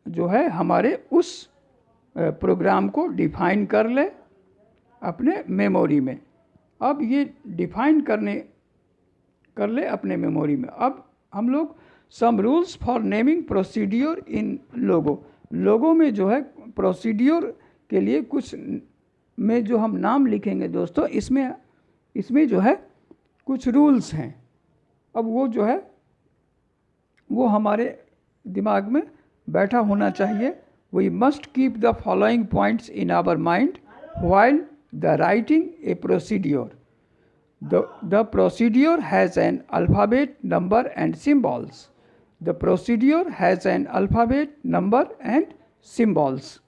जो है हमारे उस प्रोग्राम को डिफाइन कर ले अपने मेमोरी में। अब ये डिफाइन कर ले अपने मेमोरी में। अब हम लोग some rules for naming procedure in लोगों में जो है प्रोसीड्योर के लिए कुछ में जो हम नाम लिखेंगे दोस्तों, इसमें जो है कुछ रूल्स हैं। अब वो जो है वो हमारे दिमाग में बैठा होना चाहिए। We must keep the following points in our mind while the writing a procedure. The procedure has an alphabet, number and symbols. The procedure has an alphabet, number and symbols.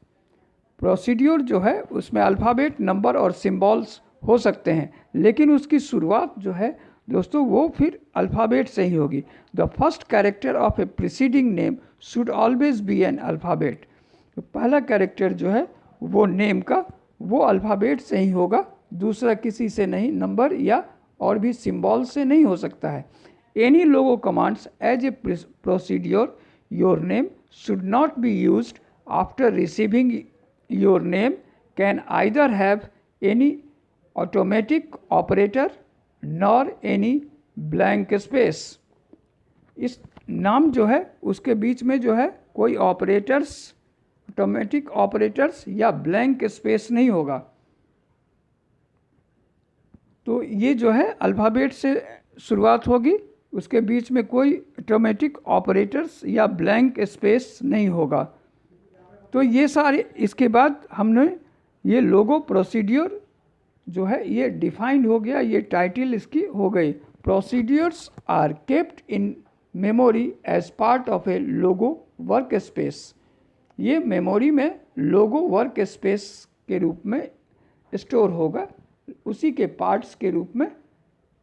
Procedure जो है उसमें alphabet, number और symbols हो सकते हैं, लेकिन उसकी शुरुआत जो है दोस्तों वो फिर अल्फ़ाबेट से ही होगी। The first character of A preceding name should always be N alphabet. तो पहला कैरेक्टर जो है वो नेम का वो अल्फ़ाबेट से ही होगा, दूसरा किसी से नहीं, नंबर या और भी सिम्बॉल से नहीं हो सकता है। Any Logo commands as a procedure your name should not be used after receiving your name can either have any automatic operator nor any blank space. इस नाम जो है उसके बीच में जो है कोई ऑपरेटर्स, ऑटोमेटिक ऑपरेटर्स या ब्लैंक स्पेस नहीं होगा। तो ये जो है अल्फ़ाबेट से शुरुआत होगी उसके बीच में कोई ऑटोमेटिक ऑपरेटर्स या ब्लैंक स्पेस नहीं होगा। तो ये सारे, इसके बाद हमने ये लोगो प्रोसीड्यूर जो है ये डिफाइंड हो गया, ये टाइटल इसकी हो गई। Procedures are kept in memory as part of a Logo work space. ये मेमोरी में लोगो वर्क स्पेस के रूप में स्टोर होगा, उसी के पार्ट्स के रूप में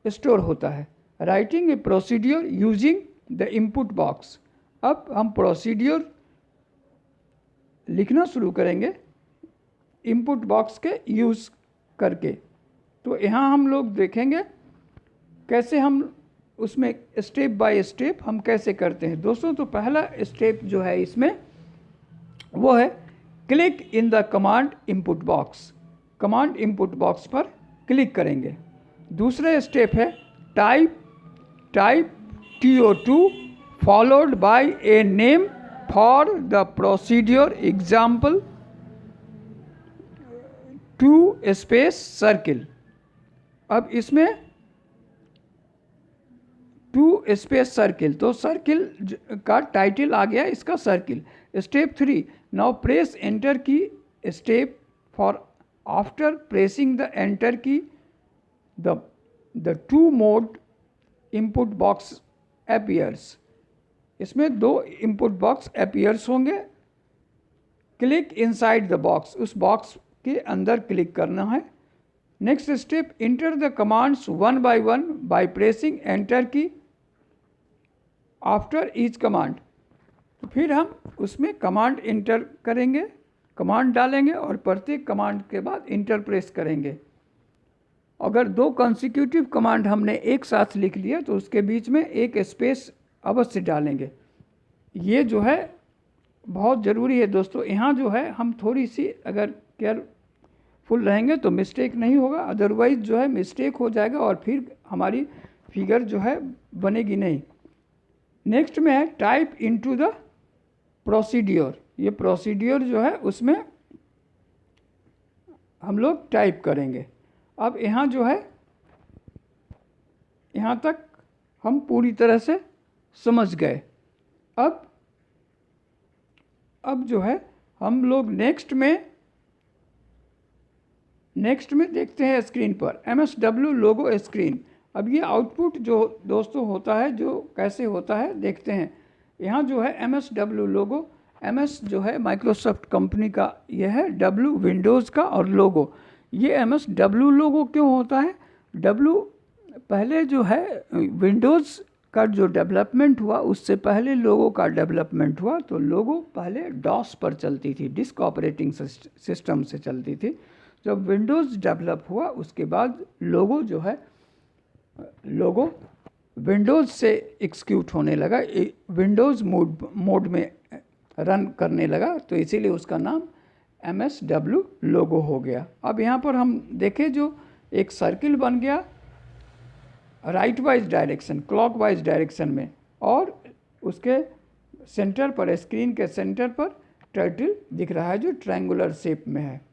स्टोर होता है। Writing a procedure using the input box. अब हम प्रोसीड्यूर लिखना शुरू करेंगे इनपुट बॉक्स के यूज़ करके। तो यहाँ हम लोग देखेंगे कैसे हम उसमें स्टेप बाय स्टेप हम कैसे करते हैं। दोस्तों, तो पहला स्टेप जो है इसमें वो है click in the command input box. Command input box पर क्लिक करेंगे। दूसरा स्टेप है type TO2 followed by a name for the procedure example 2 space circle. अब इसमें 2 स्पेस सर्किल, तो सर्किल का टाइटल आ गया इसका circle. Step 3, now press enter key. Step four after pressing the enter key the 2 mode input box appears. इसमें 2 input box appears होंगे। Click inside the box, उस बॉक्स के अंदर क्लिक करना है। Next step, enter the commands 1 by 1 by pressing enter key after each command. तो फिर हम उसमें कमांड इंटर करेंगे, कमांड डालेंगे और प्रत्येक कमांड के बाद इंटर प्रेस करेंगे। अगर 2 कंसेक्यूटिव कमांड हमने एक साथ लिख लिया तो उसके बीच में एक स्पेस अवश्य डालेंगे। ये जो है बहुत ज़रूरी है दोस्तों। यहाँ जो है हम थोड़ी सी अगर केयरफुल रहेंगे तो मिस्टेक नहीं होगा, अदरवाइज जो है मिस्टेक हो जाएगा और फिर हमारी फिगर जो है बनेगी नहीं। नेक्स्ट में है टाइप इनटू द प्रोसीड्यूर। ये प्रोसीड्यूर जो है उसमें हम लोग टाइप करेंगे। अब यहाँ जो है यहाँ तक हम पूरी तरह से समझ गए। अब जो है हम लोग नेक्स्ट में देखते हैं स्क्रीन पर MSW लोगो स्क्रीन। अब ये आउटपुट जो दोस्तों होता है, जो कैसे होता है देखते हैं। यहाँ जो है MSW लोगो, MS जो है माइक्रोसॉफ्ट कंपनी का ये है, W विंडोज़ का और लोगो। ये MSW लोगो क्यों होता है? W पहले जो है विंडोज़ का जो डेवलपमेंट हुआ उससे पहले लोगो का डेवलपमेंट हुआ। तो लोगो पहले DOS पर चलती थी, डिस्क ऑपरेटिंग सिस्टम से चलती थी। जब विंडोज़ डेवलप हुआ उसके बाद लोगो जो है लोगो विंडोज़ से एग्जीक्यूट होने लगा, विंडोज़ मोड में रन करने लगा, तो इसीलिए उसका नाम MSW लोगो हो गया। अब यहाँ पर हम देखें जो एक सर्किल बन गया right wise direction, clock wise direction में, और उसके सेंटर पर, स्क्रीन के सेंटर पर टर्टल दिख रहा है जो ट्रायंगुलर शेप में है।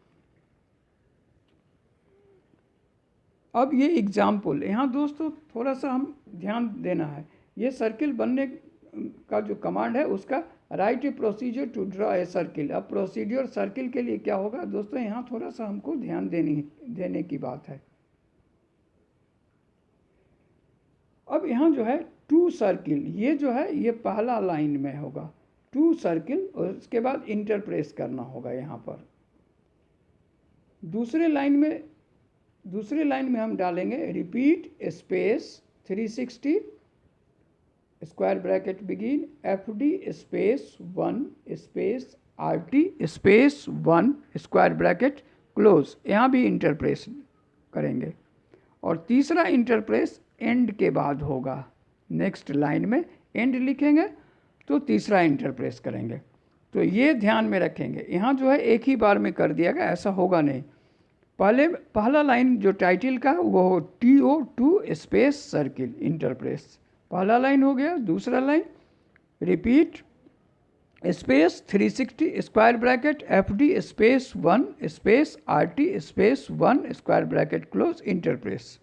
अब ये एग्जाम्पल, यहाँ दोस्तों थोड़ा सा हम ध्यान देना है। ये सर्किल बनने का जो कमांड है उसका write a procedure to draw a circle. अब प्रोसीजर सर्किल के लिए क्या होगा दोस्तों, यहाँ थोड़ा सा हमको ध्यान देने की बात है। अब यहाँ जो है 2 सर्किल, ये जो है ये पहला लाइन में होगा 2 सर्किल, और उसके बाद इंटर प्रेस करना होगा यहाँ पर। दूसरे लाइन में हम डालेंगे repeat space 360 square bracket begin FD space 1 space RT space 1 square bracket close. यहाँ भी इंटर प्रेस करेंगे। और तीसरा इंटर प्रेस एंड के बाद होगा। नेक्स्ट लाइन में एंड लिखेंगे तो तीसरा इंटर प्रेस करेंगे। तो ये ध्यान में रखेंगे। यहाँ जो है एक ही बार में कर दिया गया, ऐसा होगा नहीं। पहला लाइन जो टाइटल का वो TO2 space circle enter press, पहला लाइन हो गया। दूसरा line repeat space 360 square bracket FD space 1 space RT space 1 square bracket close enter press.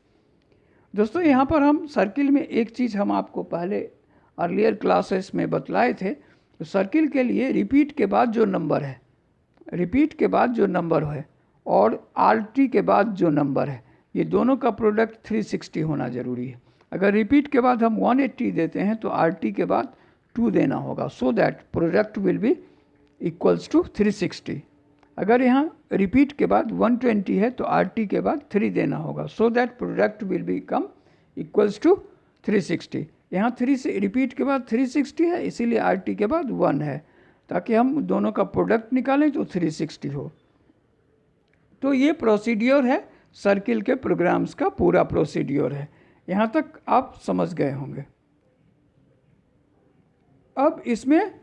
दोस्तों यहाँ पर हम सर्किल में एक चीज़ हम आपको पहले अर्लियर क्लासेस में बतलाए थे, तो सर्किल के लिए रिपीट के बाद जो नंबर है, रिपीट के बाद जो नंबर है और RT के बाद जो नंबर है, ये दोनों का प्रोडक्ट 360 होना ज़रूरी है। अगर रिपीट के बाद हम 180 देते हैं तो RT के बाद 2 देना होगा, so that product will be equals to 360। अगर यहाँ रिपीट के बाद 120 है तो RT के बाद 3 देना होगा, so that product will become equals to 360। यहाँ 3 से रिपीट के बाद 360 है, इसीलिए RT के बाद 1 है, ताकि हम दोनों का प्रोडक्ट निकालें तो 360 हो। तो ये प्रोसीड्योर है, सर्किल के प्रोग्राम्स का पूरा प्रोसीड्योर है। यहाँ तक आप समझ गए होंगे। अब इसमें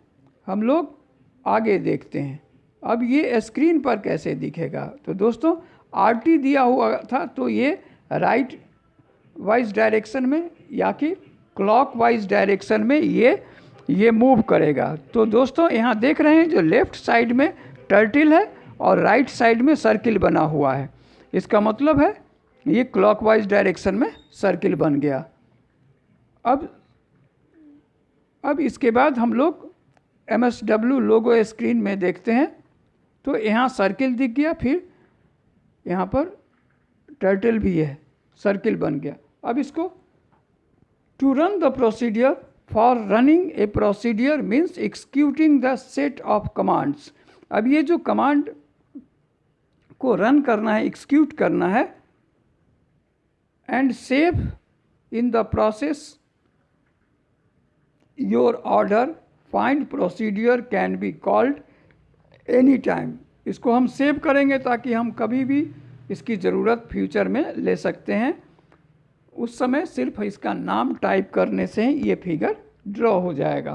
हम लोग आगे देखते हैं, अब ये स्क्रीन पर कैसे दिखेगा। तो दोस्तों RT दिया हुआ था, तो ये राइट वाइज डायरेक्शन में या कि क्लॉक वाइज डायरेक्शन में ये मूव करेगा। तो दोस्तों यहाँ देख रहे हैं जो लेफ़्ट साइड में टर्टल है और राइट साइड में सर्किल बना हुआ है, इसका मतलब है ये क्लॉकवाइज डायरेक्शन में सर्किल बन गया। अब इसके बाद हम लोग MSW लोगो स्क्रीन में देखते हैं, तो यहाँ सर्किल दिख गया, फिर यहाँ पर टर्टल भी है, सर्किल बन गया। अब इसको to run the procedure, for running a procedure means executing the set of commands. अब ये जो कमांड को रन करना है, एक्सिक्यूट करना है, and save in the process your order, find procedure can be called any time. इसको हम सेव करेंगे ताकि हम कभी भी इसकी ज़रूरत फ्यूचर में ले सकते हैं। उस समय सिर्फ इसका नाम टाइप करने से ही ये फिगर ड्रॉ हो जाएगा,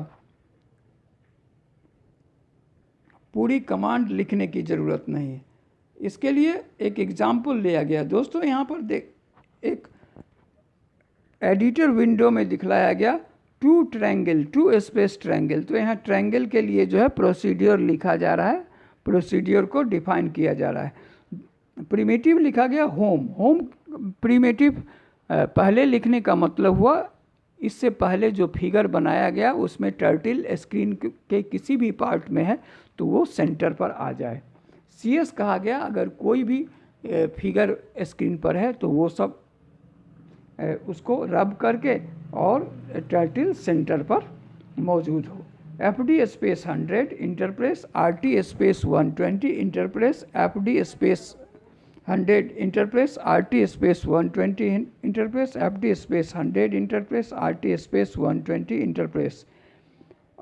पूरी कमांड लिखने की ज़रूरत नहीं है। इसके लिए एक एग्जाम्पल लिया गया। दोस्तों यहाँ पर एक एडिटर विंडो में दिखलाया गया टू स्पेस ट्रायंगल। तो यहाँ ट्रायंगल के लिए जो है प्रोसीड्योर लिखा जा रहा है, प्रोसीड्योर को डिफाइन किया जा रहा है। प्रिमिटिव लिखा गया होम प्रिमिटिव पहले लिखने का मतलब हुआ इससे पहले जो फिगर बनाया गया उसमें टर्टल स्क्रीन के किसी भी पार्ट में है तो वो सेंटर पर आ जाए। CS कहा गया अगर कोई भी फिगर स्क्रीन पर है तो वो सब उसको रब करके और टर्टल सेंटर पर मौजूद हो। FD space 100 enter press, RT space 120 enter press, FD space 100 enter press, RT space 120 enter press, FD space 100 enter press, RT space 120 enter press.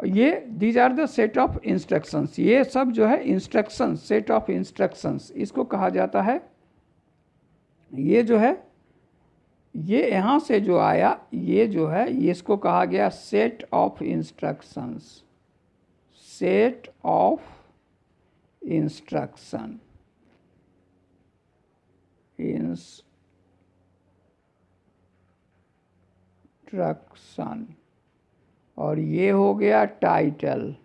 ये these are the set of instructions. ये सब जो है इंस्ट्रक्शंस, सेट ऑफ इंस्ट्रक्शंस इसको कहा जाता है। ये जो है ये यहाँ से जो आया ये जो है ये इसको कहा गया set of instructions, set of instruction, instruction. और ये हो गया टाइटल,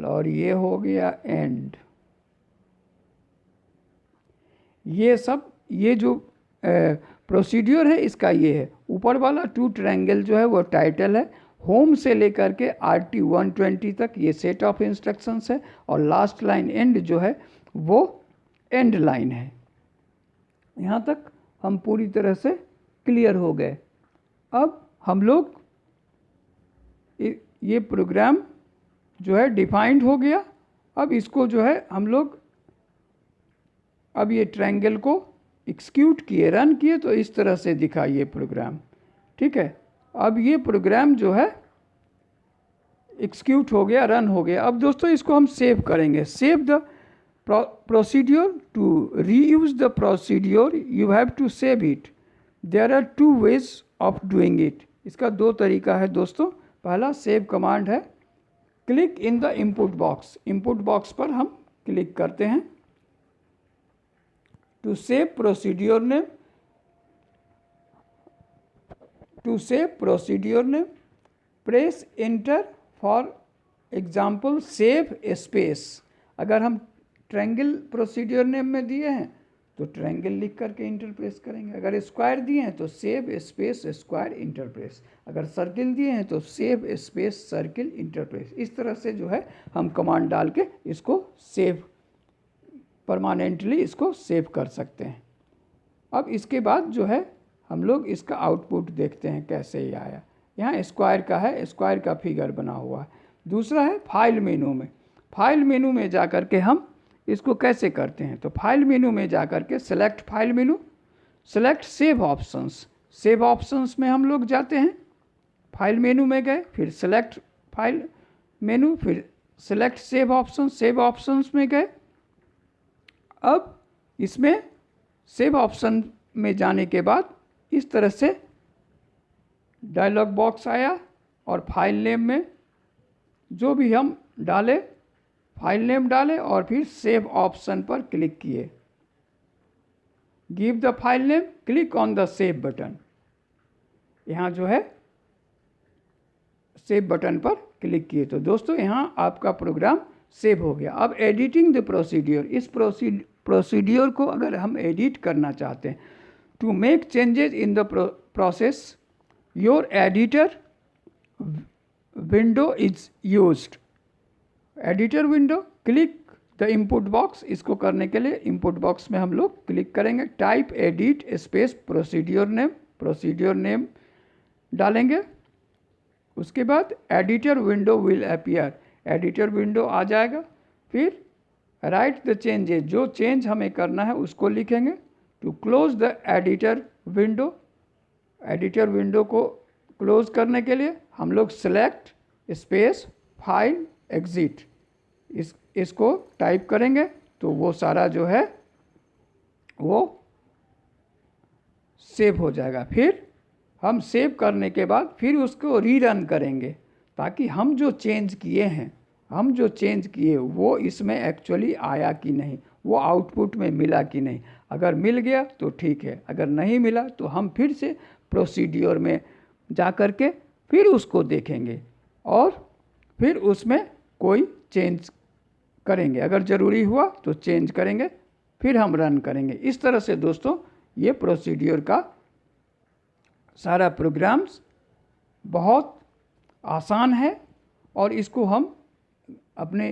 और ये हो गया एंड। ये सब ये जो प्रोसीड्योर है इसका ये है। ऊपर वाला टू ट्रायंगल जो है वो टाइटल है, होम से लेकर के RT 120 तक ये सेट ऑफ इंस्ट्रक्शंस है, और लास्ट लाइन एंड जो है वो एंड लाइन है। यहाँ तक हम पूरी तरह से क्लियर हो गए। अब हम लोग ये प्रोग्राम जो है डिफाइंड हो गया। अब इसको जो है हम लोग अब ये ट्रायंगल को एक्सिक्यूट किए, रन किए, तो इस तरह से दिखा ये प्रोग्राम। ठीक है, अब ये प्रोग्राम जो है एक्सिक्यूट हो गया, रन हो गया। अब दोस्तों इसको हम सेव करेंगे। Save the procedure, to reuse the procedure you have to save it. There are 2 ways of doing it. इसका 2 तरीका है दोस्तों। पहला सेव कमांड है, click in the input box. Input box पर हम क्लिक करते हैं। To save procedure name, press enter. For example save space. अगर हम ट्रायंगल प्रोसीड्यूर नेम में दिए हैं तो ट्रायंगल लिख करके इंटरप्रेस करेंगे। अगर स्क्वायर दिए हैं तो सेव स्पेस स्क्वायर इंटरप्रेस। अगर सर्किल दिए हैं तो सेव स्पेस सर्किल इंटरप्रेस। इस तरह से जो है हम कमांड डाल के इसको सेव परमानेंटली इसको सेव कर सकते हैं। अब इसके बाद जो है हम लोग इसका आउटपुट देखते हैं कैसे ही आया। यहाँ स्क्वायर का है, स्क्वायर का फिगर बना हुआ है। दूसरा है फाइल मेनू में। फाइल मेनू में जा कर के हम इसको कैसे करते हैं, तो फाइल मेनू में जा कर के select file menu, select save options. Save options में हम लोग जाते हैं, फाइल मेनू में गए, फिर सेलेक्ट फाइल मेनू, फिर select save option, save options में गए। अब इसमें सेव ऑप्शन में जाने के बाद इस तरह से डायलॉग बॉक्स आया और फाइल नेम में जो भी हम डाले फाइल नेम डाले और फिर सेव ऑप्शन पर क्लिक किए। Give the file name, click on the save button. यहाँ जो है सेव बटन पर क्लिक किए तो दोस्तों यहाँ आपका प्रोग्राम सेव हो गया। अब एडिटिंग द प्रोसीड्यूर, इस प्रोसीड्यूर को अगर हम एडिट करना चाहते हैं, to make changes in the process your editor window is used. Editor window, click the input box. इसको करने के लिए इनपुट बॉक्स में हम लोग क्लिक करेंगे, type edit space procedure name डालेंगे। उसके बाद editor window will appear, editor window आ जाएगा। फिर राइट द चेंजेस, जो चेंज हमें करना है उसको लिखेंगे। To close the editor window, editor window को क्लोज करने के लिए हम लोग सेलेक्ट स्पेस फाइल एग्जिट इसको टाइप करेंगे तो वो सारा जो है वो सेव हो जाएगा। फिर हम सेव करने के बाद फिर उसको रीरन करेंगे ताकि हम जो चेंज किए वो इसमें एक्चुअली आया कि नहीं, वो आउटपुट में मिला कि नहीं। अगर मिल गया तो ठीक है, अगर नहीं मिला तो हम फिर से प्रोसीड्यूर में जा कर के फिर उसको देखेंगे और फिर उसमें कोई चेंज करेंगे। अगर ज़रूरी हुआ तो चेंज करेंगे, फिर हम रन करेंगे। इस तरह से दोस्तों ये प्रोसीड्यूर का सारा प्रोग्राम्स बहुत आसान है और इसको हम अपने